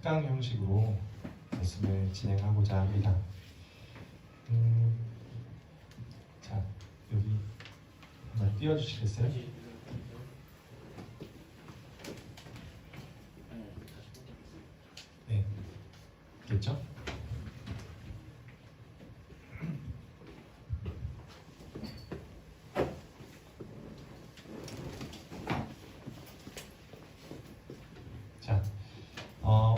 특강 형식으로 말씀을 진행하고자 합니다. 자, 여기 한번 띄워주시겠어요? 네, 됐죠? 자,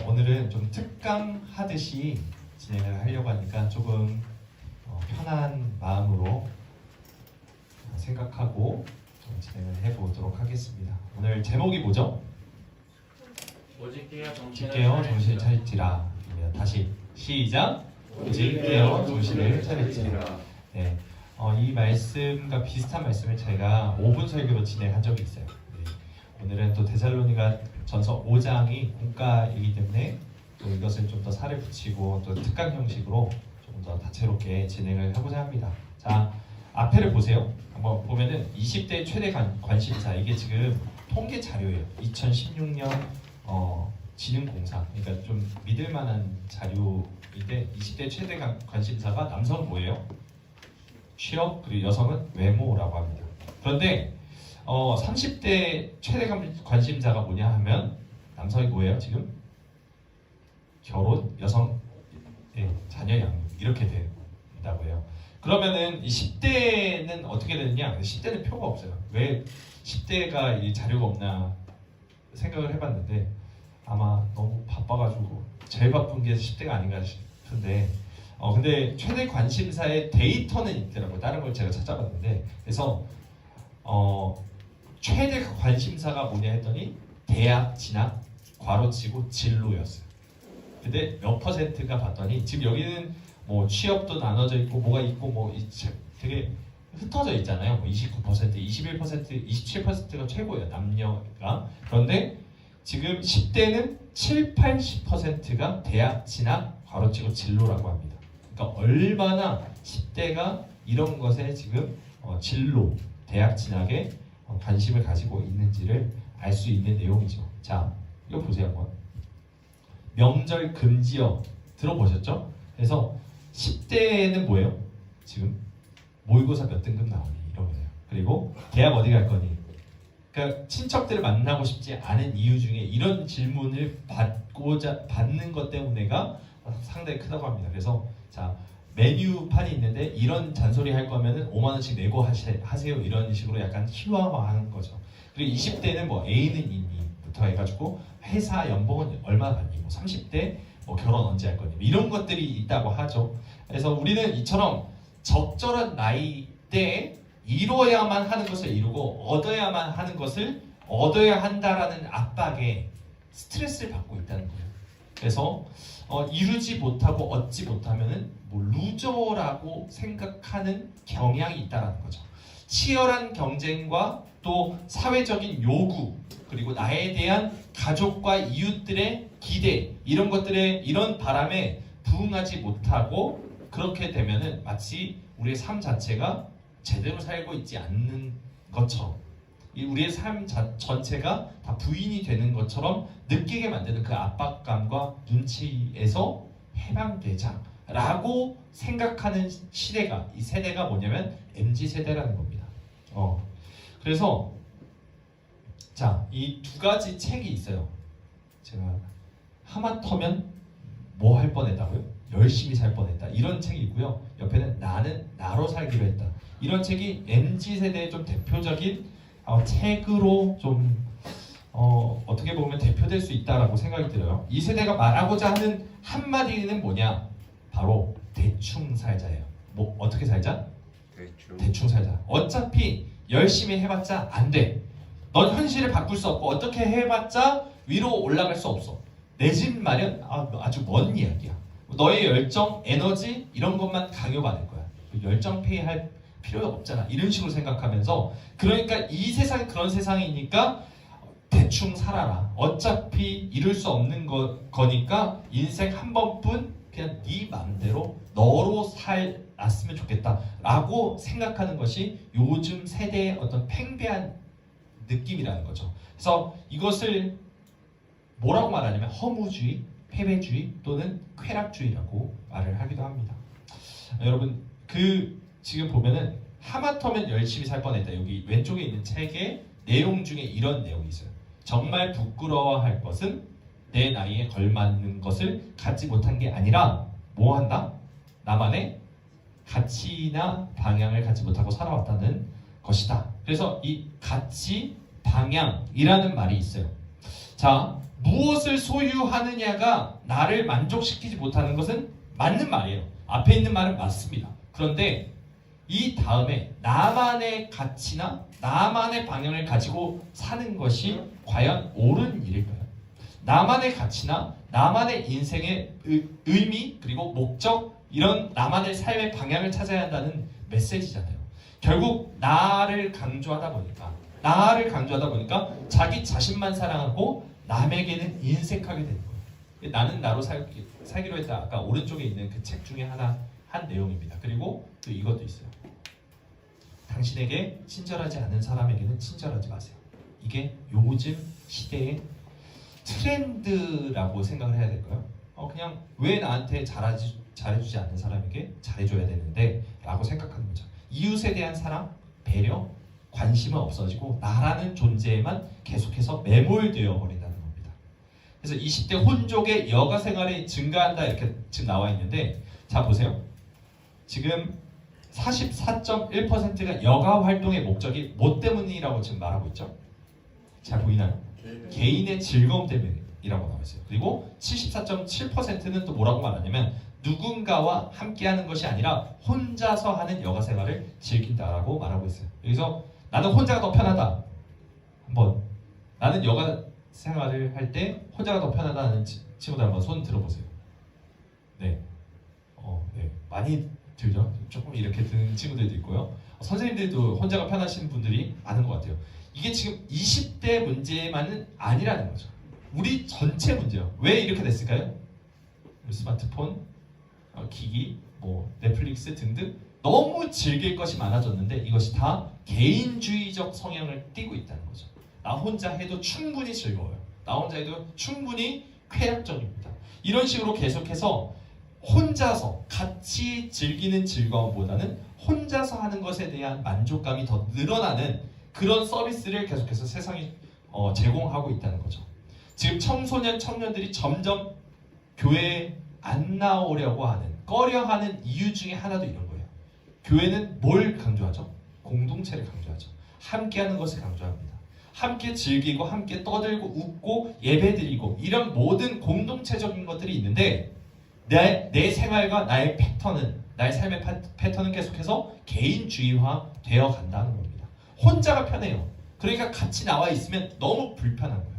오늘은 좀 특강 하듯이 진행을 하려고 하니까 조금 편한 마음으로 생각하고 좀 진행을 해보도록 하겠습니다. 오늘 제목이 뭐죠? 오직 깨어 정신을 차릴지라. 다시 시작. 오직 깨어 정신을 차릴지라. 네, 이 말씀과 비슷한 말씀을 제가 5분 설교로 진행한 적이 있어요. 네, 오늘은 또 데살로니가 전서 5장이 공과이기 때문에 또 이것을 좀 더 살을 붙이고 또 특강 형식으로 조금 더 다채롭게 진행을 하고자 합니다. 자, 앞에를 보세요. 한번 보면은 20대 최대 관심사, 이게 지금 통계 자료예요. 2016년 진흥공사, 그러니까 좀 믿을 만한 자료인데 20대 최대 관심사가 남성은 뭐예요? 취업, 그리고 여성은 외모라고 합니다. 그런데 30대 최대 관심사가 뭐냐 하면 남성이 뭐예요? 지금 결혼, 여성, 자녀 양육 이렇게 된다고 해요. 그러면은 이 10대는 어떻게 되느냐? 10대는 표가 없어요. 왜 10대가 이 자료가 없나 생각을 해봤는데 아마 너무 바빠가지고 제일 바쁜 게 10대가 아닌가 싶은데 근데 최대 관심사의 데이터는 있더라고요. 다른 걸 제가 찾아봤는데 그래서 최대 관심사가 뭐냐 했더니 대학 진학, 괄호치고 진로였어요. 근데 몇 퍼센트가 봤더니 지금 여기는 뭐 취업도 나눠져 있고 뭐가 있고 뭐 되게 흩어져 있잖아요. 뭐 29%, 21%, 27%가 최고예요. 남녀가. 그런데 지금 10대는 7, 80%가 대학 진학, 괄호치고 진로라고 합니다. 그러니까 얼마나 10대가 이런 것에 지금 진로, 대학 진학에 관심을 가지고 있는지를 알 수 있는 내용이죠. 자, 이거 보세요 한번. 명절 금지어 들어보셨죠? 그래서 10대는 뭐예요? 지금 모의고사 몇 등급 나오니 이런 거예요. 그리고 대학 어디 갈 거니? 그러니까 친척들을 만나고 싶지 않은 이유 중에 이런 질문을 받는 것 때문에가 상당히 크다고 합니다. 그래서 자, 메뉴판이 있는데 이런 잔소리 할 거면은 5만 원씩 내고 하세요. 이런 식으로 약간 희화화하는 거죠. 그리고 20대는 뭐 A는 있니?부터 해가지고 회사 연봉은 얼마 받니? 뭐 30대 뭐 결혼 언제 할 거니? 이런 것들이 있다고 하죠. 그래서 우리는 이처럼 적절한 나이대에 이루어야만 하는 것을 이루고 얻어야만 하는 것을 얻어야 한다라는 압박에 스트레스를 받고 있다는 거예요. 그래서 이루지 못하고 얻지 못하면은 뭐 루저라고 생각하는 경향이 있다는 거죠. 치열한 경쟁과 또 사회적인 요구, 그리고 나에 대한 가족과 이웃들의 기대, 이런 것들에 이런 바람에 부응하지 못하고 그렇게 되면은 마치 우리의 삶 자체가 제대로 살고 있지 않는 것처럼, 우리의 삶 전체가 다 부인이 되는 것처럼 느끼게 만드는 그 압박감과 눈치에서 해방되자라고 생각하는 시대가, 이 세대가 뭐냐면 MZ세대라는 겁니다. 그래서 자, 이 두 가지 책이 있어요. 제가 하마터면 뭐 할 뻔했다고요? 열심히 살 뻔했다. 이런 책이 있고요. 옆에는 나는 나로 살기로 했다. 이런 책이 MZ세대의 좀 대표적인 책으로 좀 어떻게 보면 대표될 수 있다라고 생각이 들어요. 이 세대가 말하고자 하는 한마디는 뭐냐? 바로 대충 살자예요. 뭐 어떻게 살자? 대충 살자. 어차피 열심히 해봤자 안 돼. 넌 현실을 바꿀 수 없고 어떻게 해봤자 위로 올라갈 수 없어. 내 집 마련 아주 먼 이야기야. 너의 열정, 에너지 이런 것만 강요받을 거야. 열정 페이할 필요가 없잖아. 이런 식으로 생각하면서, 그러니까 이 세상이 그런 세상이니까 대충 살아라. 어차피 이룰 수 없는 거니까 인생 한 번뿐 그냥 네 마음대로 너로 살았으면 좋겠다라고 생각하는 것이 요즘 세대의 어떤 팽배한 느낌이라는 거죠. 그래서 이것을 뭐라고 말하냐면 허무주의, 패배주의 또는 쾌락주의라고 말을 하기도 합니다. 여러분 지금 보면은 하마터면 열심히 살 뻔했다. 여기 왼쪽에 있는 책의 내용 중에 이런 내용이 있어요. 정말 부끄러워할 것은 내 나이에 걸맞는 것을 갖지 못한 게 아니라 뭐 한다? 나만의 가치나 방향을 갖지 못하고 살아왔다는 것이다. 그래서 이 가치, 방향이라는 말이 있어요. 자, 무엇을 소유하느냐가 나를 만족시키지 못하는 것은 맞는 말이에요. 앞에 있는 말은 맞습니다. 그런데 이 다음에 나만의 가치나 나만의 방향을 가지고 사는 것이 과연 옳은 일일까요? 나만의 가치나 나만의 인생의 의미 그리고 목적 이런 나만의 삶의 방향을 찾아야 한다는 메시지잖아요. 결국 나를 강조하다 보니까 자기 자신만 사랑하고 남에게는 인색하게 되는 거예요. 나는 나로 살기로 했다. 아까 오른쪽에 있는 그 책 중에 한 내용입니다. 그리고 또 이것도 있어요. 당신에게 친절하지 않은 사람에게는 친절하지 마세요. 이게 요즘 시대의 트렌드라고 생각을 해야 될까요? 그냥 왜 나한테 잘해주지 않는 사람에게 잘해줘야 되는데 라고 생각하는 거죠. 이웃에 대한 사랑, 배려, 관심은 없어지고 나라는 존재에만 계속해서 매몰되어 버린다는 겁니다. 그래서 20대 혼족의 여가 생활이 증가한다 이렇게 지금 나와 있는데 자 보세요. 지금 44.1%가 여가 활동의 목적이 뭐 때문이라고 지금 말하고 있죠? 잘 보이나요? 개인의 즐거움 때문이라고 나와 있어요. 그리고 74.7%는 또 뭐라고 말하냐면 누군가와 함께하는 것이 아니라 혼자서 하는 여가 생활을 즐긴다라고 말하고 있어요. 여기서 나는 혼자가 더 편하다. 한번 나는 여가 생활을 할 때 혼자가 더 편하다는 친구들 한번 손 들어보세요. 네, 네 많이 들죠? 조금 이렇게 드는 친구들도 있고요. 선생님들도 혼자가 편하신 분들이 많은 것 같아요. 이게 지금 20대 문제만은 아니라는 거죠. 우리 전체 문제요. 왜 이렇게 됐을까요? 스마트폰, 기기, 넷플릭스 등등 너무 즐길 것이 많아졌는데 이것이 다 개인주의적 성향을 띠고 있다는 거죠. 나 혼자 해도 충분히 즐거워요. 나 혼자 해도 충분히 쾌락적입니다. 이런 식으로 계속해서 혼자서 같이 즐기는 즐거움보다는 혼자서 하는 것에 대한 만족감이 더 늘어나는 그런 서비스를 계속해서 세상이 제공하고 있다는 거죠. 지금 청소년, 청년들이 점점 교회에 안 나오려고 하는, 꺼려하는 이유 중에 하나도 이런 거예요. 교회는 뭘 강조하죠? 공동체를 강조하죠. 함께하는 것을 강조합니다. 함께 즐기고 함께 떠들고 웃고 예배드리고 이런 모든 공동체적인 것들이 있는데 내 생활과 나의 패턴은 나의 삶의 패턴은 계속해서 개인주의화 되어 간다는 겁니다. 혼자가 편해요. 그러니까 같이 나와 있으면 너무 불편한 거예요.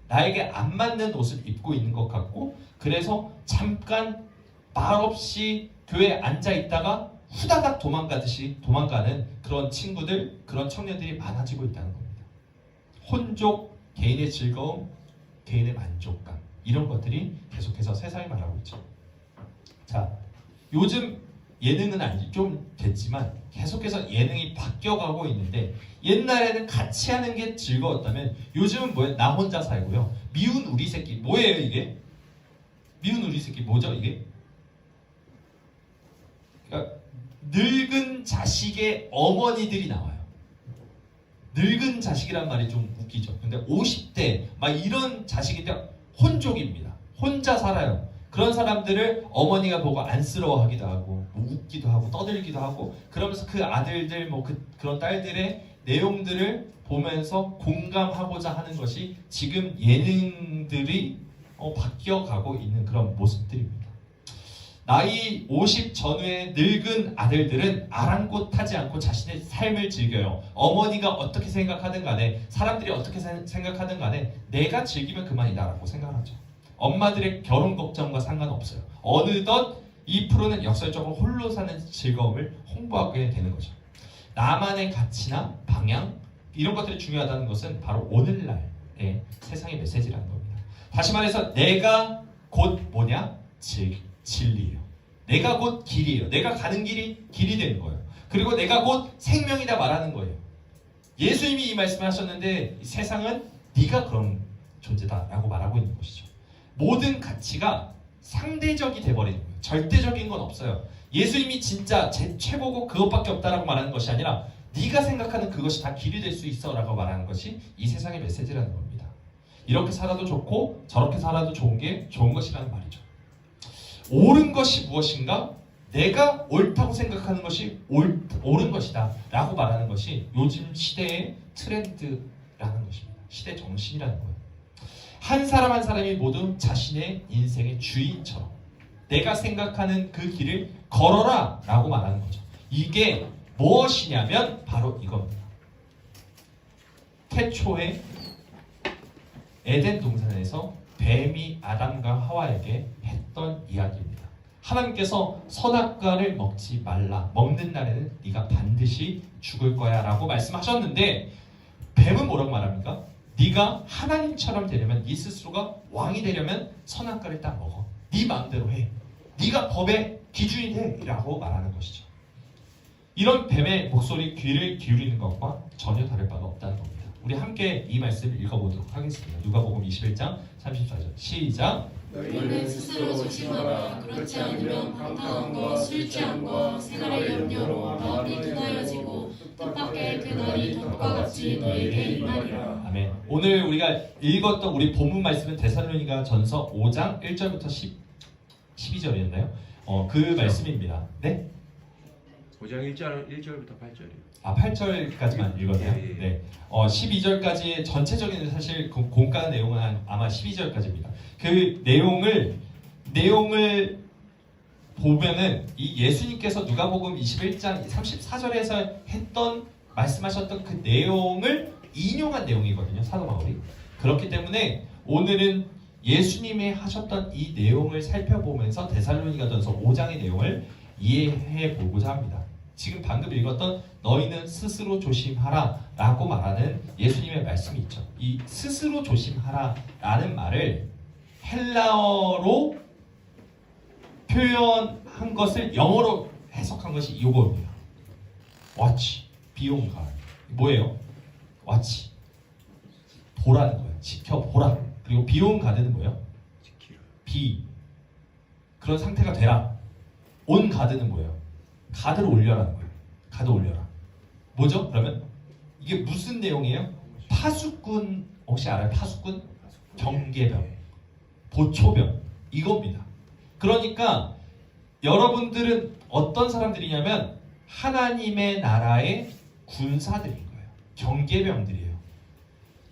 나에게 안 맞는 옷을 입고 있는 것 같고 그래서 잠깐 말없이 교회에 앉아 있다가 후다닥 도망가는 그런 친구들, 그런 청년들이 많아지고 있다는 겁니다. 혼족, 개인의 즐거움, 개인의 만족감 이런 것들이 계속해서 세상이 말하고 있죠. 자, 요즘 예능은 좀 됐지만 계속해서 예능이 바뀌어가고 있는데 옛날에는 같이 하는 게 즐거웠다면 요즘은 뭐예요? 나 혼자 살고요. 미운 우리 새끼 뭐예요 이게? 미운 우리 새끼 뭐죠 이게? 그러니까 늙은 자식의 어머니들이 나와요. 늙은 자식이란 말이 좀 웃기죠. 근데 50대 막 이런 자식인데 혼족입니다. 혼자 살아요. 그런 사람들을 어머니가 보고 안쓰러워하기도 하고 웃기도 하고 떠들기도 하고 그러면서 그 아들들 그런 딸들의 내용들을 보면서 공감하고자 하는 것이 지금 예능들이 바뀌어가고 있는 그런 모습들입니다. 나이 50 전후의 늙은 아들들은 아랑곳하지 않고 자신의 삶을 즐겨요. 어머니가 어떻게 생각하든 간에 사람들이 어떻게 생각하든 간에 내가 즐기면 그만이다라고 생각하죠. 엄마들의 결혼 걱정과 상관없어요. 어느덧 이 프로는 역설적으로 홀로 사는 즐거움을 홍보하게 되는 거죠. 나만의 가치나 방향 이런 것들이 중요하다는 것은 바로 오늘날의 세상의 메시지라는 겁니다. 다시 말해서 내가 곧 뭐냐? 진리예요. 내가 곧 길이에요. 내가 가는 길이 길이 되는 거예요. 그리고 내가 곧 생명이다 말하는 거예요. 예수님이 이 말씀을 하셨는데 세상은 네가 그런 존재다라고 말하고 있는 것이죠. 모든 가치가 상대적이 돼버리는 거예요. 절대적인 건 없어요. 예수님이 진짜 최고고 그것밖에 없다라고 말하는 것이 아니라 네가 생각하는 그것이 다 길이 될 수 있어 라고 말하는 것이 이 세상의 메시지라는 겁니다. 이렇게 살아도 좋고 저렇게 살아도 좋은 게 좋은 것이라는 말이죠. 옳은 것이 무엇인가? 내가 옳다고 생각하는 것이 옳은 것이다 라고 말하는 것이 요즘 시대의 트렌드라는 것입니다. 시대 정신이라는 거예요. 한 사람 한 사람이 모두 자신의 인생의 주인처럼 내가 생각하는 그 길을 걸어라 라고 말하는 거죠. 이게 무엇이냐면 바로 이겁니다. 태초에 에덴 동산에서 뱀이 아담과 하와에게 했던 이야기입니다. 하나님께서 선악과를 먹지 말라. 먹는 날에는 네가 반드시 죽을 거야 라고 말씀하셨는데 뱀은 뭐라고 말합니까? 네가 하나님처럼 되려면 네 스스로가 왕이 되려면 선악과를 딱 먹어. 네 마음대로 해. 네가 법의 기준이 돼 라고 말하는 것이죠. 이런 뱀의 목소리 귀를 기울이는 것과 전혀 다를 바가 없다는 겁니다. 우리 함께 이 말씀을 읽어보도록 하겠습니다. 누가복음 21장 34절 시작. 너희는 스스로 조심하라. 그렇지 않으면 방탕한 것, 술 취한 것, 생활의 염려로 마음이 둔하여지고 뜻밖의 그날이 덕과 같이 너희에게 임하리라. 아멘. 오늘 우리가 읽었던 우리 본문 말씀은 데살로니가 전서 5장 1절부터 12절이었나요? 그 말씀입니다. 네? 5장 1절부터 8절이요. 8절까지만 읽었네요. 예. 네. 12절까지의 전체적인 사실 공과 내용은 아마 12절까지입니다. 그 내용을 보면은 이 예수님께서 누가복음 21장 34절에서 말씀하셨던 그 내용을 인용한 내용이거든요. 사도 바울이. 그렇기 때문에 오늘은 예수님이 하셨던 이 내용을 살펴보면서 데살로니가전서 5장의 내용을 이해해 보고자 합니다. 지금 방금 읽었던 너희는 스스로 조심하라 라고 말하는 예수님의 말씀이 있죠. 이 스스로 조심하라 라는 말을 헬라어로 표현한 것을 영어로 해석한 것이 이거입니다. watch, be on guard. 뭐예요? watch, 보라는 거예요. 지켜보라. 그리고 be on guard는 뭐예요? 지키라. be, 그런 상태가 되라. on guard는 뭐예요? 가드를 올려라는 거예요. 가드 올려라. 뭐죠? 그러면 이게 무슨 내용이에요? 파수꾼 혹시 알아요? 파수꾼? 경계병, 보초병 이겁니다. 그러니까 여러분들은 어떤 사람들이냐면 하나님의 나라의 군사들인 거예요. 경계병들이에요.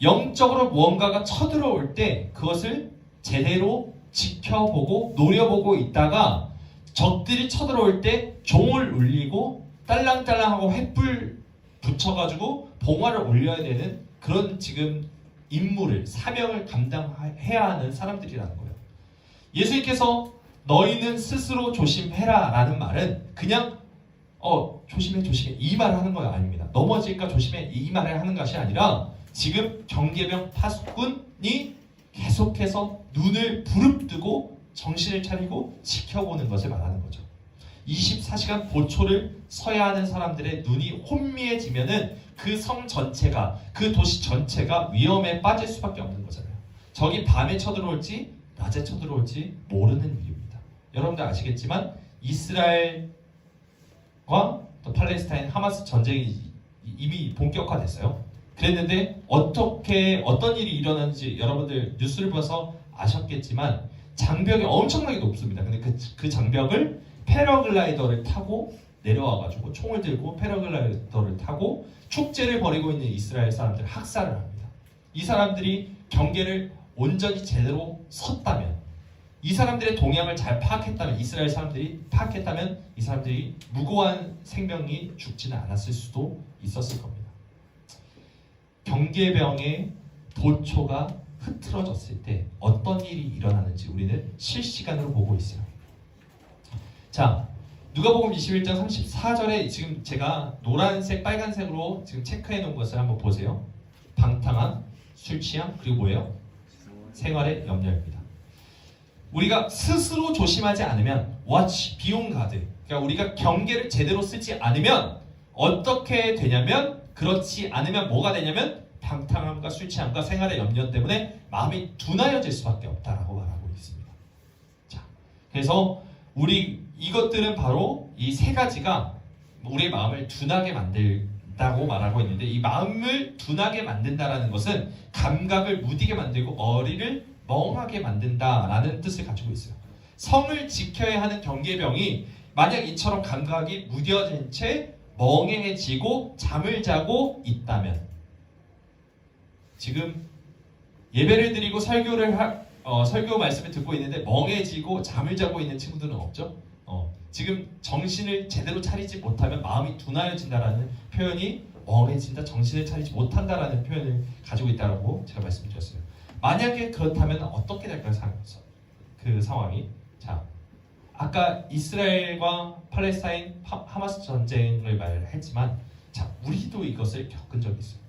영적으로 무언가가 쳐들어올 때 그것을 제대로 지켜보고 노려보고 있다가 적들이 쳐들어올 때 종을 울리고 딸랑딸랑하고 횃불 붙여가지고 봉화를 올려야 되는 그런 지금 임무를 사명을 감당해야 하는 사람들이라는 거예요. 예수님께서 너희는 스스로 조심해라 라는 말은 그냥 조심해 이 말을 하는 거 아닙니다. 넘어질까 조심해 이 말을 하는 것이 아니라 지금 경계병 파수꾼이 계속해서 눈을 부릅뜨고 정신을 차리고 지켜보는 것을 말하는 거죠. 24시간 보초를 서야 하는 사람들의 눈이 혼미해지면은 그 성 전체가, 그 도시 전체가 위험에 빠질 수밖에 없는 거잖아요. 적이 밤에 쳐들어올지 낮에 쳐들어올지 모르는 일입니다. 여러분들 아시겠지만 이스라엘과 또 팔레스타인 하마스 전쟁이 이미 본격화됐어요. 그랬는데 어떤 일이 일어났는지 여러분들 뉴스를 봐서 아셨겠지만 장벽이 엄청나게 높습니다. 근데 그 장벽을 패러글라이더를 타고 내려와가지고 총을 들고 패러글라이더를 타고 축제를 벌이고 있는 이스라엘 사람들을 학살을 합니다. 이 사람들이 경계를 온전히 제대로 섰다면, 이 사람들의 동향을 잘 파악했다면, 이스라엘 사람들이 파악했다면 이 사람들이 무고한 생명이 죽지는 않았을 수도 있었을 겁니다. 경계병의 도초가 흐트러졌을 때 어떤 일이 일어나는지 우리는 실시간으로 보고 있어요. 자, 누가복음 21장 34절에 지금 제가 노란색, 빨간색으로 지금 체크해 놓은 것을 한번 보세요. 방탕한, 술 취함, 그리고 뭐예요? 생활의 염려입니다. 우리가 스스로 조심하지 않으면 watch, be on guard. 그러니까 우리가 경계를 제대로 쓰지 않으면 어떻게 되냐면, 그렇지 않으면 뭐가 되냐면 방탕함과 술 취함과 생활의 염려 때문에 마음이 둔하여질 수밖에 없다라고 말하고 있습니다. 자, 그래서 우리 이것들은 바로 이 세 가지가 우리의 마음을 둔하게 만든다고 말하고 있는데, 이 마음을 둔하게 만든다라는 것은 감각을 무디게 만들고 머리를 멍하게 만든다라는 뜻을 가지고 있어요. 성을 지켜야 하는 경계병이 만약 이처럼 감각이 무뎌진 채 멍해지고 잠을 자고 있다면, 지금 예배를 드리고 설교 말씀을 듣고 있는데 멍해지고 잠을 자고 있는 친구들은 없죠? 지금 정신을 제대로 차리지 못하면 마음이 둔하여진다라는 표현이 멍해진다, 정신을 차리지 못한다라는 표현을 가지고 있다고 제가 말씀드렸어요. 만약에 그렇다면 어떻게 될까요? 그 상황이. 자, 아까 이스라엘과 팔레스타인 하마스 전쟁을 말했지만, 자, 우리도 이것을 겪은 적이 있어요.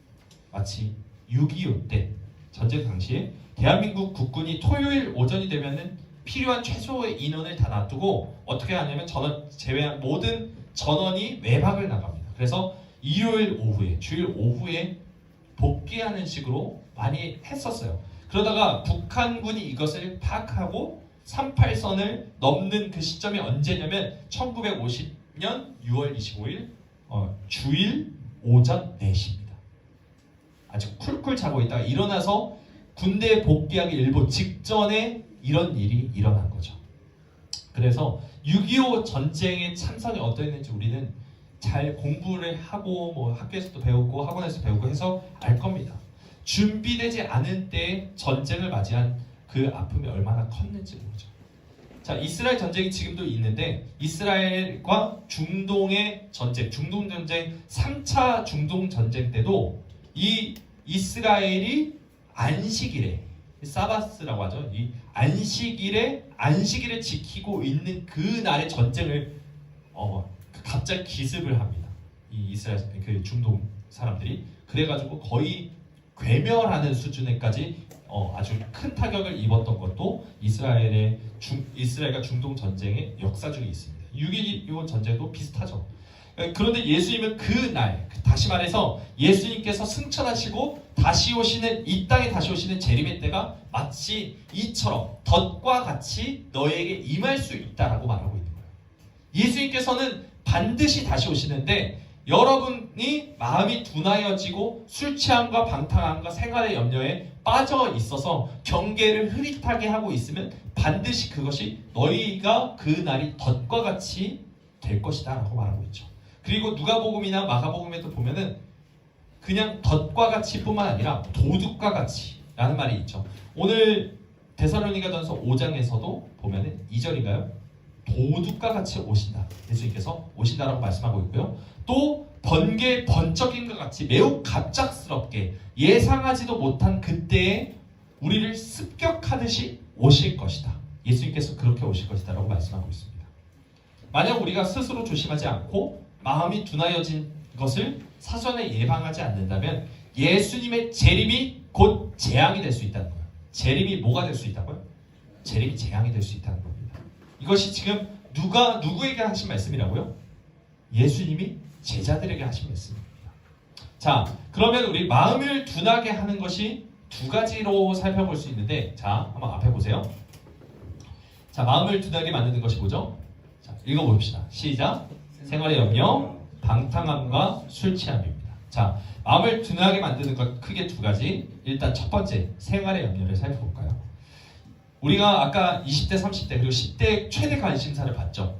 마치 6.25 때 전쟁 당시에 대한민국 국군이 토요일 오전이 되면은 필요한 최소의 인원을 다 놔두고 어떻게 하냐면 전원 제외한 모든 전원이 외박을 나갑니다. 그래서 일요일 오후에, 주일 오후에 복귀하는 식으로 많이 했었어요. 그러다가 북한군이 이것을 파악하고 38선을 넘는 그 시점이 언제냐면 1950년 6월 25일 주일 오전 4시입니다. 아주 쿨쿨 자고 있다가 일어나서 군대에 복귀하기 일보 직전에 이런 일이 일어난 거죠. 그래서 6.25 전쟁의 참선이 어떠했는지 우리는 잘 공부를 하고 뭐 학교에서도 배우고 학원에서 배우고 해서 알 겁니다. 준비되지 않은 때에 전쟁을 맞이한 그 아픔이 얼마나 컸는지 모르죠. 자, 이스라엘 전쟁이 지금도 있는데 이스라엘과 중동의 전쟁, 중동 전쟁 3차 중동 전쟁 때도 이 이스라엘이 안식일에, 사바스라고 하죠. 이 안식일을 지키고 있는 그 날의 전쟁을 갑자기 기습을 합니다. 이 이스라엘 그 중동 사람들이 그래가지고 거의 괴멸하는 수준에까지 아주 큰 타격을 입었던 것도 이스라엘과 중동 전쟁의 역사 중에 있습니다. 6.25 전쟁도 비슷하죠. 그런데 예수님은 그 날, 다시 말해서 예수님께서 승천하시고 이 땅에 다시 오시는 재림의 때가 마치 이처럼 덫과 같이 너에게 임할 수 있다라고 말하고 있는 거예요. 예수님께서는 반드시 다시 오시는데 여러분이 마음이 둔하여지고 술 취함과 방탕함과 생활의 염려에 빠져 있어서 경계를 흐릿하게 하고 있으면 반드시 그것이 너희가 그 날이 덫과 같이 될 것이다 라고 말하고 있죠. 그리고 누가복음이나 마가복음에도 보면은 그냥 덫과 같이 뿐만 아니라 도둑과 같이 라는 말이 있죠. 오늘 데살로니가전서 5장에서도 보면은 2절인가요? 도둑과 같이 오신다. 예수님께서 오신다라고 말씀하고 있고요. 또 번쩍인 것 같이 매우 갑작스럽게 예상하지도 못한 그때에 우리를 습격하듯이 오실 것이다. 예수님께서 그렇게 오실 것이다 라고 말씀하고 있습니다. 만약 우리가 스스로 조심하지 않고 마음이 둔하여진 것을 사전에 예방하지 않는다면 예수님의 재림이 곧 재앙이 될 수 있다는 거예요. 재림이 뭐가 될 수 있다고요? 재림이 재앙이 될 수 있다는 겁니다. 이것이 지금 누구에게 하신 말씀이라고요? 예수님이 제자들에게 하신 말씀입니다. 자, 그러면 우리 마음을 둔하게 하는 것이 두 가지로 살펴볼 수 있는데, 자, 한번 앞에 보세요. 자, 마음을 둔하게 만드는 것이 뭐죠? 자, 읽어봅시다. 시작. 생활의 염려, 방탕함과 술 취함입니다. 자, 마음을 둔하게 만드는 것 크게 두 가지. 일단 첫 번째, 생활의 염려를 살펴볼까요? 우리가 아까 20대, 30대 그리고 10대 최대 관심사를 봤죠.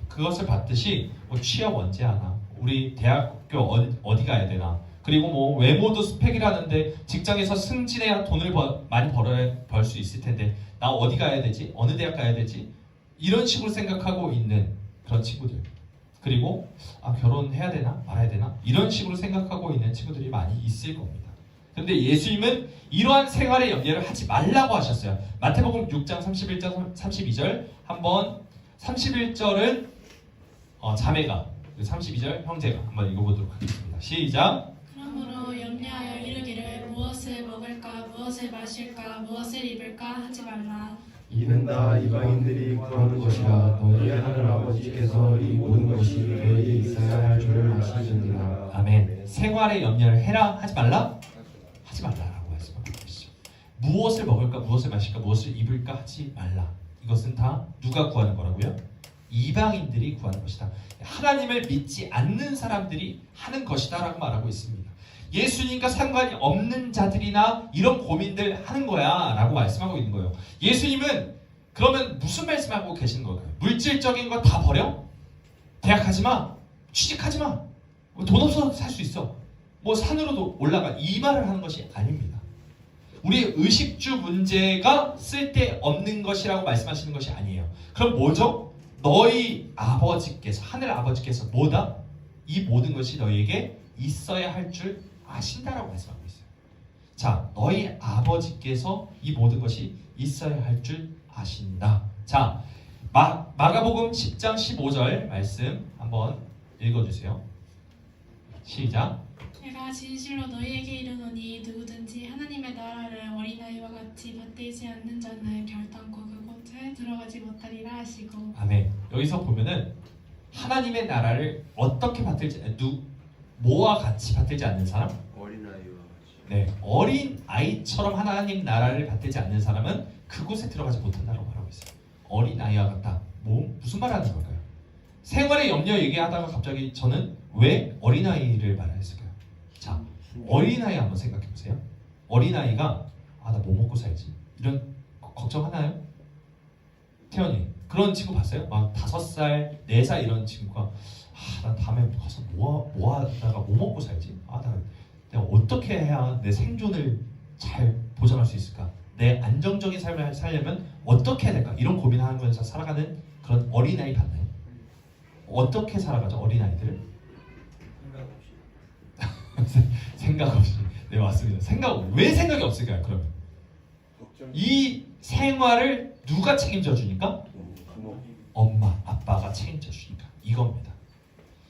그것을 봤듯이 뭐 취업 언제 하나, 우리 대학교 어디 가야 되나, 그리고 뭐 외모도 스펙이라는데 직장에서 승진해야 돈을 많이 벌 수 있을 텐데 나 어디 가야 되지? 어느 대학 가야 되지? 이런 식으로 생각하고 있는 그런 친구들. 그리고 결혼해야 되나 말아야 되나 이런 식으로 생각하고 있는 친구들이 많이 있을 겁니다. 그런데 예수님은 이러한 생활의 염려를 하지 말라고 하셨어요. 마태복음 6장 31절 32절 한번 31절은 자매가 32절 형제가 한번 읽어보도록 하겠습니다. 시작. 그러므로 염려하여 이르기를 무엇을 먹을까 무엇을 마실까 무엇을 입을까 하지 말라. 이는 다 이방인들이 구하는 것이라 너희 하늘 아버지께서 이 모든 것이 너희에게 있어야 할 줄을 아시느니라. 아멘. 생활의 염려를 해라 하지 말라? 무엇을 먹을까, 무엇을 마실까, 무엇을 입을까 하지 말라. 이것은 다 누가 구하는 거라고요? 이방인들이 구하는 것이다. 하나님을 믿지 않는 사람들이 하는 것이다 라고 말하고 있습니다. 예수님과 상관이 없는 자들이나 이런 고민들 하는 거야 라고 말씀하고 있는 거예요. 예수님은 그러면 무슨 말씀하고 계시는 걸까요? 물질적인 거 다 버려? 대학 가지 마, 취직하지 마, 돈 없어도 살 수 있어, 뭐 산으로도 올라가, 이 말을 하는 것이 아닙니다. 우리의 의식주 문제가 쓸데없는 것이라고 말씀하시는 것이 아니에요. 그럼 뭐죠? 너희 아버지께서, 하늘 아버지께서 뭐다? 이 모든 것이 너희에게 있어야 할 줄 아신다라고 말씀하고 있어요. 자, 너희 아버지께서 이 모든 것이 있어야 할 줄 아신다. 자, 마가복음 10장 15절 말씀 한번 읽어주세요. 시작. 내가 진실로 너희에게 이르노니 누구든지 하나님의 나라를 어린아이와 같이 받들지 않는 자는 결단코 그곳에 들어가지 못하리라 하시고. 아멘. 여기서 보면은 하나님의 나라를 어떻게 받들지, 뭐와 같이 받들지 않는 사람? 어린아이와 같이. 네, 어린 아이처럼 하나님 나라를 받들지 않는 사람은 그곳에 들어가지 못한다고 말하고 있어요. 어린 아이와 같다. 무슨 말 하는 걸까요? 생활의 염려 얘기하다가 갑자기 저는 왜 어린 아이를 말했을까요? 자, 어린아이 한번 생각해 보세요. 어린아이가 나 뭐 먹고 살지? 이런 걱정하나요? 태연이 그런 친구 봤어요? 막 5살, 4살 이런 친구가 나 다음에 가서 뭐 하다가 뭐 먹고 살지? 내가 어떻게 해야 내 생존을 잘 보장할 수 있을까? 내 안정적인 삶을 살려면 어떻게 해야 될까? 이런 고민하면서 살아가는 그런 어린아이 봤나요? 어떻게 살아가죠? 어린아이들을? 생각 없이. 네, 맞습니다. 왜 생각이 없을까요? 그러면 이 생활을 누가 책임져 주니까? 엄마, 아빠가 책임져 주니까. 이겁니다.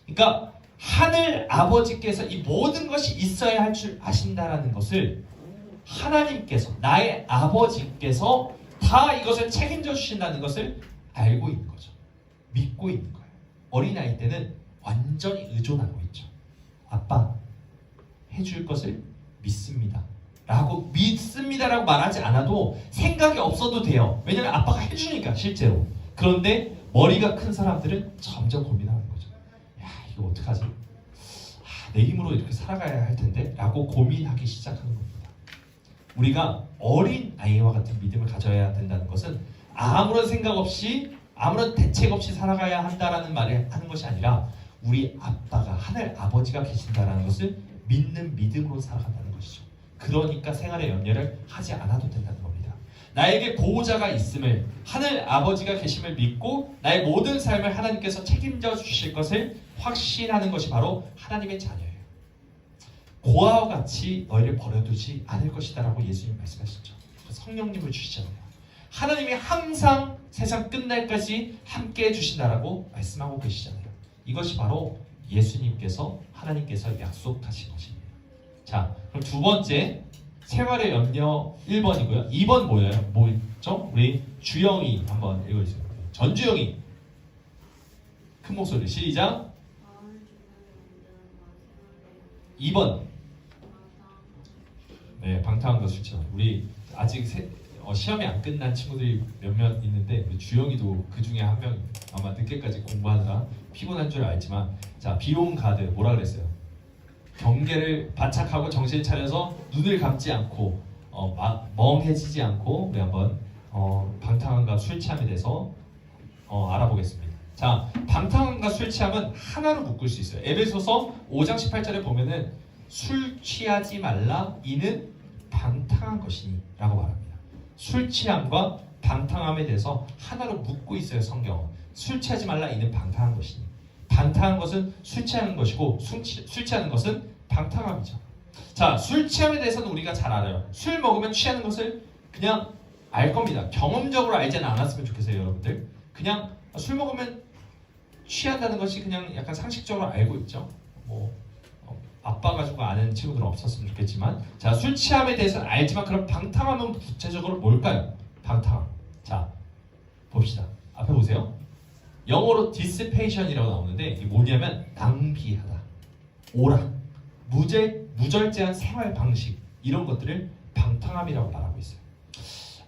그러니까 하늘 아버지께서 이 모든 것이 있어야 할 줄 아신다라는 것을 하나님께서, 나의 아버지께서 다 이것을 책임져 주신다는 것을 알고 있는 거죠. 믿고 있는 거예요. 어린아이 때는 완전히 의존하고 있죠. 아빠 해줄 것을 믿습니다 라고, 믿습니다라고 말하지 않아도 생각이 없어도 돼요. 왜냐하면 아빠가 해주니까 실제로. 그런데 머리가 큰 사람들은 점점 고민하는 거죠. 야, 이거 어떡하지? 내 힘으로 이렇게 살아가야 할 텐데 라고 고민하기 시작하는 겁니다. 우리가 어린 아이와 같은 믿음을 가져야 된다는 것은 아무런 생각 없이, 아무런 대책 없이 살아가야 한다라는 말을 하는 것이 아니라 우리 아빠가, 하늘 아버지가 계신다라는 것을 믿는 믿음으로 살아간다는 것이죠. 그러니까 생활의 염려를 하지 않아도 된다는 겁니다. 나에게 보호자가 있음을, 하늘 아버지가 계심을 믿고 나의 모든 삶을 하나님께서 책임져 주실 것을 확신하는 것이 바로 하나님의 자녀예요. 고아와 같이 너희를 버려두지 않을 것이다 라고 예수님 말씀하셨죠. 성령님을 주시잖아요. 하나님이 항상 세상 끝날까지 함께 해주신다라고 말씀하고 계시잖아요. 이것이 바로 예수님께서, 하나님께서 약속하신 것입니다. 자, 그럼 두 번째, 생활의 염려 1번이고요. 2번 뭐였죠? 우리 주영이 한번 읽어주세요. 전주영이 큰 목소리 시작. 2번. 네, 방탕한 거 술취함. 우리 아직 시험이 안 끝난 친구들이 몇몇 있는데 주영이도 그 중에 한 명. 아마 늦게까지 공부하느라 피곤한 줄 알지만, 자, 비용 가드 뭐라 그랬어요? 경계를 바짝하고 정신 차려서 눈을 감지 않고 멍해지지 않고 우리 한번 방탕함과 술 취함에 대해서 알아보겠습니다. 자, 방탕함과 술 취함은 하나로 묶을 수 있어요. 에베소서 5장 18절에 보면은 술 취하지 말라, 이는 방탕한 것이니 라고 말합니다. 술 취함과 방탕함에 대해서 하나로 묶고 있어요. 성경은. 술 취하지 말라, 이는 방탕한 것이니. 방탕한 것은 술 취하는 것이고 술 취하는 것은 방탕함이죠. 자, 술 취함에 대해서는 우리가 잘 알아요. 술 먹으면 취하는 것을 그냥 알 겁니다. 경험적으로 알지는 않았으면 좋겠어요, 여러분들. 그냥 술 먹으면 취한다는 것이 그냥 약간 상식적으로 알고 있죠. 아빠 가지고 아는 친구들은 없었으면 좋겠지만, 자, 술 취함에 대해서는 알지만 그럼 방탕함은 구체적으로 뭘까요? 방탕함. 자, 봅시다. 앞에 보세요. 영어로 dissipation이라고 나오는데 이게 뭐냐면 낭비하다, 오락, 무절제한 생활 방식, 이런 것들을 방탕함이라고 말하고 있어요.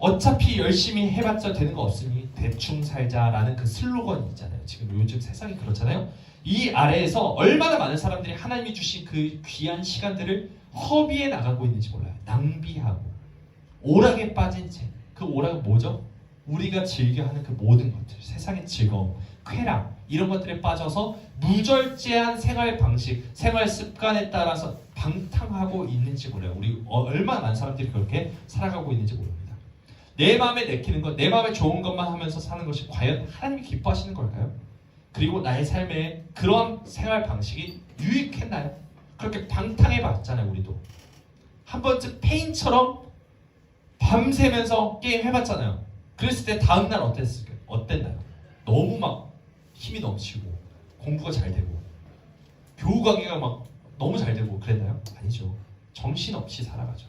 어차피 열심히 해봤자 되는 거 없으니 대충 살자라는 그 슬로건이 있잖아요. 지금 요즘 세상이 그렇잖아요. 이 아래에서 얼마나 많은 사람들이 하나님이 주신 그 귀한 시간들을 허비해 나가고 있는지 몰라요. 낭비하고 오락에 빠진 채. 그 오락은 뭐죠? 우리가 즐겨하는 그 모든 것들, 세상의 즐거움, 쾌락 이런 것들에 빠져서 무절제한 생활 방식, 생활 습관에 따라서 방탕하고 있는지 몰라요. 우리 얼마나 많은 사람들이 그렇게 살아가고 있는지 모릅니다. 내 마음에 내키는 것, 내 마음에 좋은 것만 하면서 사는 것이 과연 하나님이 기뻐하시는 걸까요? 그리고 나의 삶에 그런 생활 방식이 유익했나요? 그렇게 방탕해봤잖아요. 우리도 한 번쯤 페인처럼 밤새면서 게임 해봤잖아요. 그랬을 때 다음날 어땠나요? 너무 막 힘이 넘치고 공부가 잘 되고 교우 관계가 막 너무 잘 되고 그랬나요? 아니죠. 정신없이 살아가죠.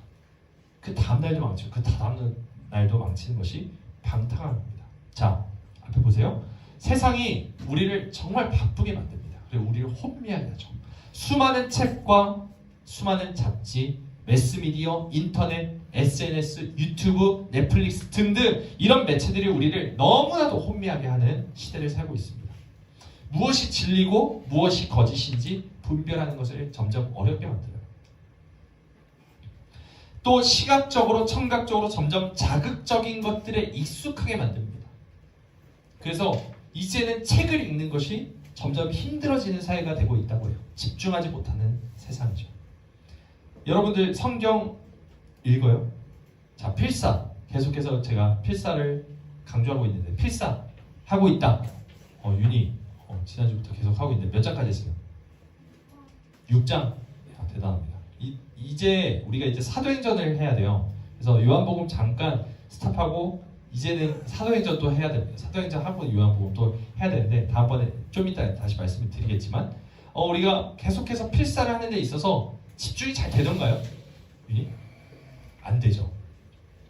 그 다음날도 망치고 그 다음날도 망치는 것이 방탕한 겁니다. 자, 앞에 보세요. 세상이 우리를 정말 바쁘게 만듭니다. 그리고 우리를 혼미하게 하죠. 수많은 책과 수많은 잡지, 매스미디어, 인터넷, SNS, 유튜브, 넷플릭스 등등 이런 매체들이 우리를 너무나도 혼미하게 하는 시대를 살고 있습니다. 무엇이 진리고 무엇이 거짓인지 분별하는 것을 점점 어렵게 만들어요. 또 시각적으로, 청각적으로 점점 자극적인 것들에 익숙하게 만듭니다. 그래서 이제는 책을 읽는 것이 점점 힘들어지는 사회가 되고 있다고 해요. 집중하지 못하는 세상이죠. 여러분들 성경 읽어요? 자, 필사. 계속해서 제가 필사를 강조하고 있는데 필사 하고 있다. 윤희 지난주부터 계속 하고 있는데 몇 장까지 했어요? 6장. 야, 대단합니다. 이제 우리가 이제 사도행전을 해야 돼요. 그래서 요한복음 잠깐 스탑하고 이제는 사도행전도 해야 됩니다. 사도행전 하고 요한복음도 해야 되는데 다음번에 좀 이따 다시 말씀을 드리겠지만 우리가 계속해서 필사를 하는 데 있어서 집중이 잘 되던가요? 윤희? 안 되죠.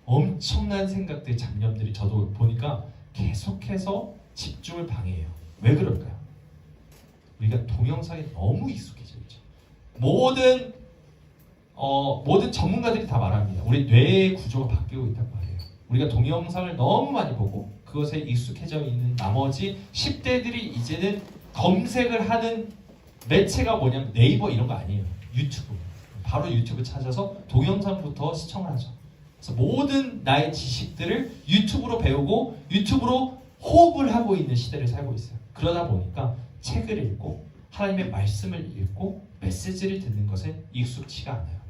엄청난 생각들, 잡념들이 저도 보니까 계속해서 집중을 방해해요. 왜 그럴까요? 우리가 동영상에 너무 익숙해져 있죠. 모든 전문가들이 다 말합니다. 우리 뇌의 구조가 바뀌고 있다고 말해요. 우리가 동영상을 너무 많이 보고 그것에 익숙해져 있는 나머지 10대들이 이제는 검색을 하는 매체가 뭐냐면 네이버 이런 거 아니에요. 유튜브. 바로 유튜브 찾아서 동영상부터 시청을 하죠. 그래서 모든 나의 지식들을 유튜브로 배우고 유튜브로 호흡을 하고 있는 시대를 살고 있어요. 그러다 보니까 책을 읽고 하나님의 말씀을 읽고 메시지를 듣는 것에 익숙치가 않아요.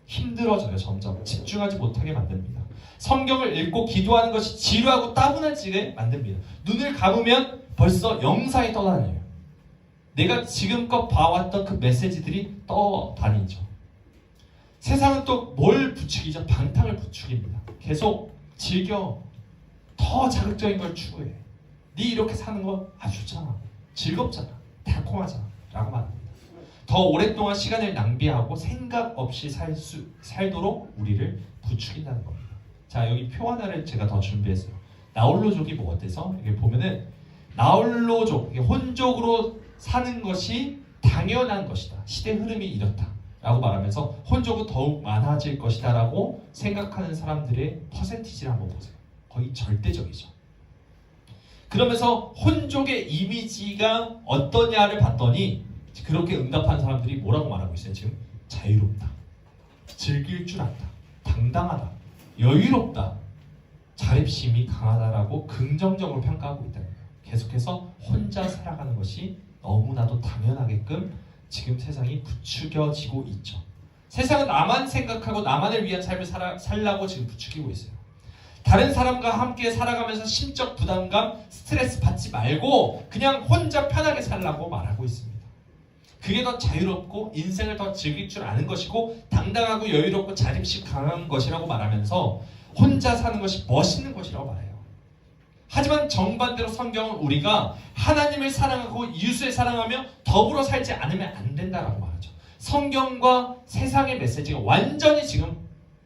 힘들어져요. 점점 집중하지 못하게 만듭니다. 성경을 읽고 기도하는 것이 지루하고 따분해지게 만듭니다. 눈을 감으면 벌써 영상이 떠다녀요. 내가 지금껏 봐왔던 그 메시지들이 떠다니죠. 세상은 또 뭘 부추기죠? 방탕을 부추깁니다. 계속 즐겨. 더 자극적인 걸 추구해. 네 이렇게 사는 거 아주 좋잖아. 즐겁잖아. 달콤하잖아. 라고 말합니다. 더 오랫동안 시간을 낭비하고 생각 없이 살도록 우리를 부추긴다는 겁니다. 자, 여기 표 하나를 제가 더 준비했어요. 나홀로족이 뭐 어때서? 여기 보면은 나홀로족, 혼족으로 사는 것이 당연한 것이다. 시대 흐름이 이렇다. 라고 말하면서 혼족은 더욱 많아질 것이다 라고 생각하는 사람들의 퍼센티지를 한번 보세요. 거의 절대적이죠. 그러면서 혼족의 이미지가 어떠냐를 봤더니 그렇게 응답한 사람들이 뭐라고 말하고 있어요? 지금 자유롭다, 즐길 줄 안다, 당당하다, 여유롭다, 자립심이 강하다라고 긍정적으로 평가하고 있다는 거예요. 계속해서 혼자 살아가는 것이 너무나도 당연하게끔 지금 세상이 부추겨지고 있죠. 세상은 나만 생각하고 나만을 위한 삶을 살라고 지금 부추기고 있어요. 다른 사람과 함께 살아가면서 심적 부담감, 스트레스 받지 말고 그냥 혼자 편하게 살라고 말하고 있습니다. 그게 더 자유롭고 인생을 더 즐길 줄 아는 것이고 당당하고 여유롭고 자립심 강한 것이라고 말하면서 혼자 사는 것이 멋있는 것이라고 말해요. 하지만 정반대로 성경은 우리가 하나님을 사랑하고 이웃을 사랑하며 더불어 살지 않으면 안 된다라고 말하죠. 성경과 세상의 메시지가 완전히 지금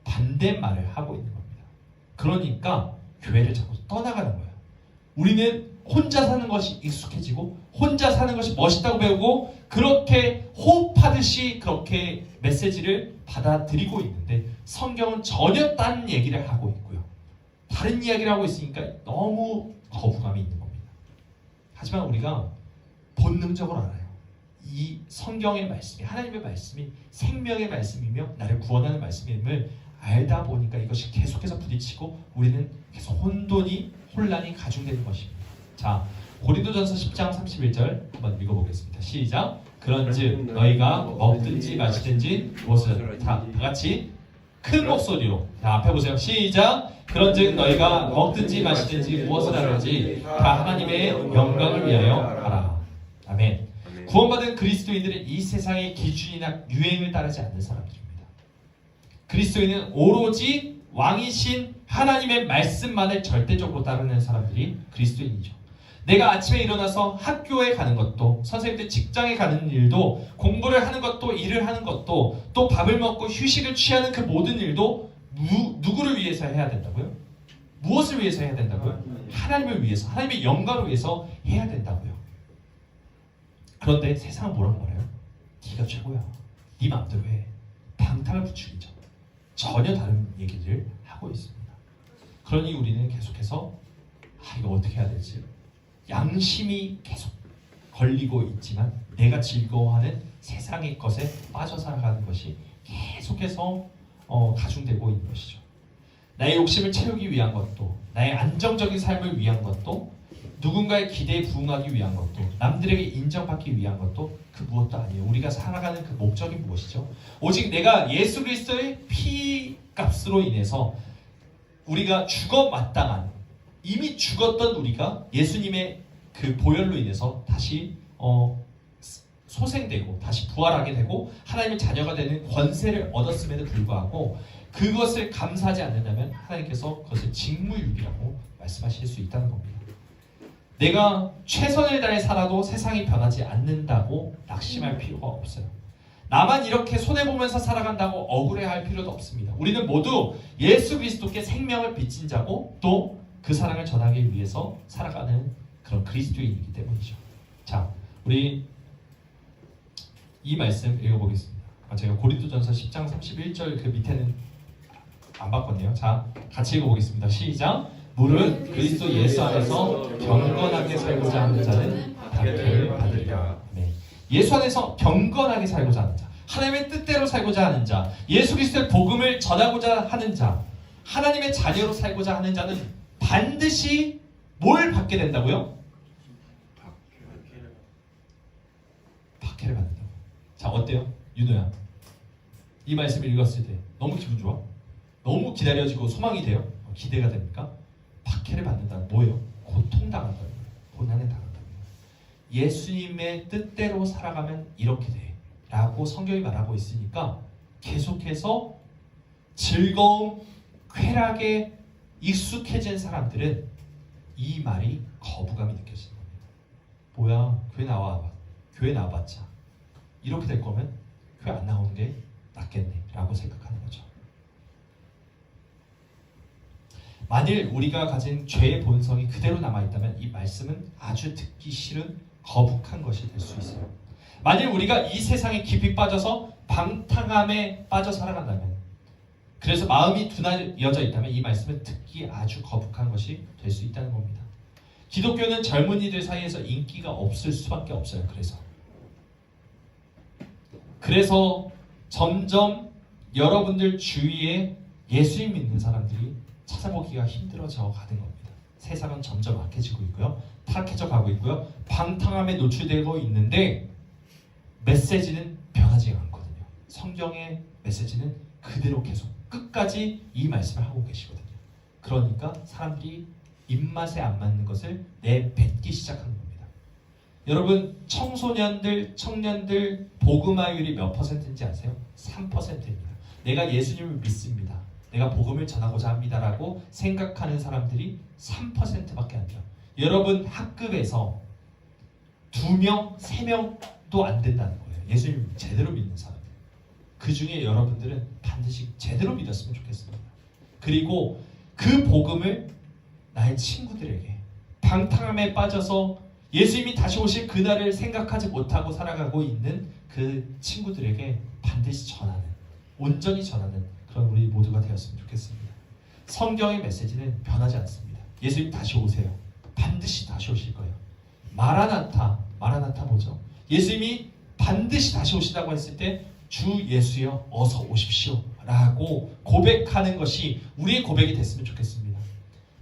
반대말을 하고 있는 겁니다. 그러니까 교회를 자꾸 떠나가는 거예요. 우리는 혼자 사는 것이 익숙해지고 혼자 사는 것이 멋있다고 배우고 그렇게 호흡하듯이 그렇게 메시지를 받아들이고 있는데 성경은 전혀 딴 얘기를 하고 있고요. 다른 이야기를 하고 있으니까 너무 거부감이 있는 겁니다. 하지만 우리가 본능적으로 알아요. 이 성경의 말씀이, 하나님의 말씀이 생명의 말씀이며 나를 구원하는 말씀임을 알다 보니까 이것이 계속해서 부딪히고 우리는 계속 혼란이 가중되는 것입니다. 자, 고린도전서 10장 31절 한번 읽어보겠습니다. 시작. 그런즉 너희가 먹든지 마시든지 무엇을 다 같이 큰 목소리로, 자, 앞에 보세요. 시작. 그런즉 너희가 먹든지 마시든지 무엇을 하든지 다 하나님의 영광을 위하여 하라. 아멘. 구원받은 그리스도인들은 이 세상의 기준이나 유행을 따르지 않는 사람들입니다. 그리스도인은 오로지 왕이신 하나님의 말씀만을 절대적으로 따르는 사람들이 그리스도인이죠. 내가 아침에 일어나서 학교에 가는 것도, 선생님들 직장에 가는 일도, 공부를 하는 것도, 일을 하는 것도, 또 밥을 먹고 휴식을 취하는 그 모든 일도 누구를 위해서 해야 된다고요? 무엇을 위해서 해야 된다고요? 하나님을 위해서, 하나님의 영광을 위해서 해야 된다고요. 그런데 세상은 뭐라고 말해요? 네가 최고야. 네 마음대로 해. 방탕을 부추기죠. 전혀 다른 얘기를 하고 있습니다. 그러니 우리는 계속해서 이거 어떻게 해야 되지? 양심이 계속 걸리고 있지만 내가 즐거워하는 세상의 것에 빠져 살아가는 것이 계속해서 가중되고 있는 것이죠. 나의 욕심을 채우기 위한 것도, 나의 안정적인 삶을 위한 것도, 누군가의 기대에 부응하기 위한 것도, 남들에게 인정받기 위한 것도 그 무엇도 아니에요. 우리가 살아가는 그 목적이 무엇이죠? 오직 내가 예수 그리스도의 피값으로 인해서 우리가 죽어 마땅한, 이미 죽었던 우리가 예수님의 그 보혈로 인해서 다시 소생되고 다시 부활하게 되고 하나님의 자녀가 되는 권세를 얻었음에도 불구하고 그것을 감사하지 않는다면 하나님께서 그것을 직무유기라고 말씀하실 수 있다는 겁니다. 내가 최선을 다해 살아도 세상이 변하지 않는다고 낙심할 필요가 없어요. 나만 이렇게 손해보면서 살아간다고 억울해할 필요도 없습니다. 우리는 모두 예수 그리스도께 생명을 빚진 자고 또 그 사랑을 전하기 위해서 살아가는 그런 그리스도인이기 때문이죠. 자, 우리 이 말씀 읽어보겠습니다. 제가 고린도전서 10장 31절 그 밑에는 안 바꿨네요. 자, 같이 읽어보겠습니다. 시작. 무릇 그리스도 예수 안에서 경건하게 살고자 하는 자는 박해를 받으리라. 네. 예수 안에서 경건하게 살고자 하는 자, 하나님의 뜻대로 살고자 하는 자, 예수 그리스도의 복음을 전하고자 하는 자, 하나님의 자녀로 살고자 하는 자는 반드시 뭘 받게 된다고요? 박해를 받는다고. 자, 어때요? 윤호야, 이 말씀을 읽었을 때 너무 기분 좋아? 너무 기다려지고 소망이 돼요? 기대가 됩니까? 박해를 받는다는 뭐예요? 고통당한다는 거예요. 고난을 당한다는 거예요. 예수님의 뜻대로 살아가면 이렇게 돼 라고 성경이 말하고 있으니까 계속해서 즐거움, 쾌락에 익숙해진 사람들은 이 말이 거부감이 느껴지는 겁니다. 뭐야, 교회 나와봤자 이렇게 될 거면 교회 안 나오는 게 낫겠네 라고 생각하는 거죠. 만일 우리가 가진 죄의 본성이 그대로 남아있다면 이 말씀은 아주 듣기 싫은 거북한 것이 될 수 있어요. 만일 우리가 이 세상에 깊이 빠져서 방탕함에 빠져 살아간다면, 그래서 마음이 둔하여져 있다면 이 말씀은 듣기 아주 거북한 것이 될 수 있다는 겁니다. 기독교는 젊은이들 사이에서 인기가 없을 수밖에 없어요. 그래서 점점 여러분들 주위에 예수님 믿는 사람들이 찾아보기가 힘들어져 가는 겁니다. 세상은 점점 악해지고 있고요. 타락해져 가고 있고요. 방탕함에 노출되고 있는데 메시지는 변하지 않거든요. 성경의 메시지는 그대로 계속 끝까지 이 말씀을 하고 계시거든요. 그러니까 사람들이 입맛에 안 맞는 것을 내뱉기 시작하는 겁니다. 여러분, 청소년들, 청년들 복음화율이 몇 %인지 아세요? 3%입니다. 내가 예수님을 믿습니다, 내가 복음을 전하고자 합니다라고 생각하는 사람들이 3%밖에 안 돼요. 여러분 학급에서 2명, 3명도 안 된다는 거예요. 예수님 제대로 믿는 사람들. 그 중에 여러분들은 반드시 제대로 믿었으면 좋겠습니다. 그리고 그 복음을 나의 친구들에게, 방탕함에 빠져서 예수님이 다시 오실 그날을 생각하지 못하고 살아가고 있는 그 친구들에게 반드시 전하는, 온전히 전하는 그런 우리 모두가 되었으면 좋겠습니다. 성경의 메시지는 변하지 않습니다. 예수님 다시 오세요. 반드시 다시 오실 거예요. 마라나타, 마라나타 뭐죠? 예수님이 반드시 다시 오시다고 했을 때 주 예수여 어서 오십시오 라고 고백하는 것이 우리의 고백이 됐으면 좋겠습니다.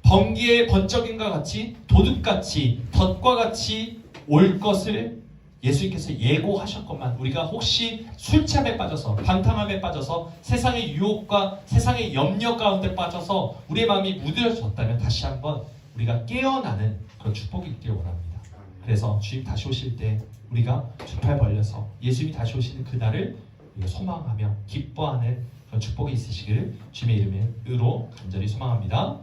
번개의 번쩍임과 같이 도둑같이 덫과 같이 올 것을 예수님께서 예고하셨건만 우리가 혹시 술참에 빠져서 방탕함에 빠져서 세상의 유혹과 세상의 염려 가운데 빠져서 우리의 마음이 무뎌졌다면 다시 한번 우리가 깨어나는 그런 축복이 있기를 원합니다. 그래서 주님 다시 오실 때 우리가 두 팔 벌려서 예수님이 다시 오시는 그날을 우리가 소망하며 기뻐하는 그런 축복이 있으시기를 주님의 이름으로 간절히 소망합니다.